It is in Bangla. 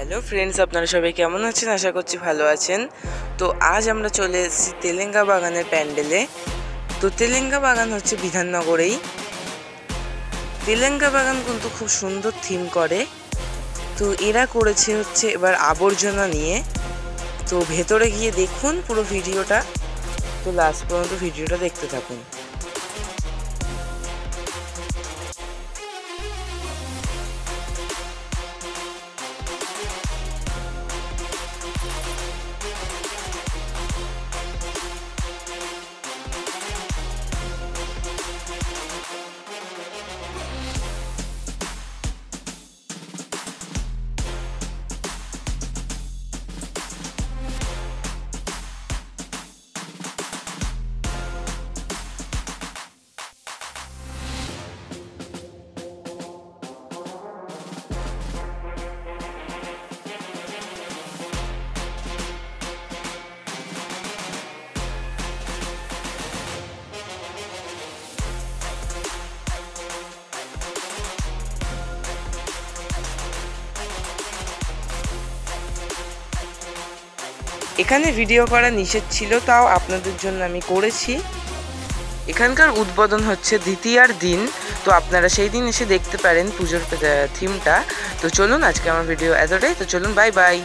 হ্যালো ফ্রেন্ডস, আপনারা সবাই কেমন আছেন? আশা করছি ভালো আছেন। তো আজ আমরা চলে এসেছি তেলেঙ্গা বাগানের প্যান্ডেলে। তো তেলেঙ্গা বাগান হচ্ছে বিধাননগরেই। তেলেঙ্গা বাগান কিন্তু খুব সুন্দর থিম করে। তো এরা করেছে হচ্ছে এবার আবর্জনা নিয়ে। তো ভেতরে গিয়ে দেখুন পুরো ভিডিওটা। তো লাস্ট পর্যন্ত ভিডিওটা দেখতে থাকুন। এখানে ভিডিও করা নিষেধ ছিল, তাও আপনাদের জন্য আমি করেছি। এখানকার উদ্বোধন হচ্ছে দ্বিতীয়ার দিন, তো আপনারা সেই দিন এসে দেখতে পারেন পুজোর থিমটা। তো চলুন, আজকে আমার ভিডিও এতটাই। তো চলুন, বাই বাই।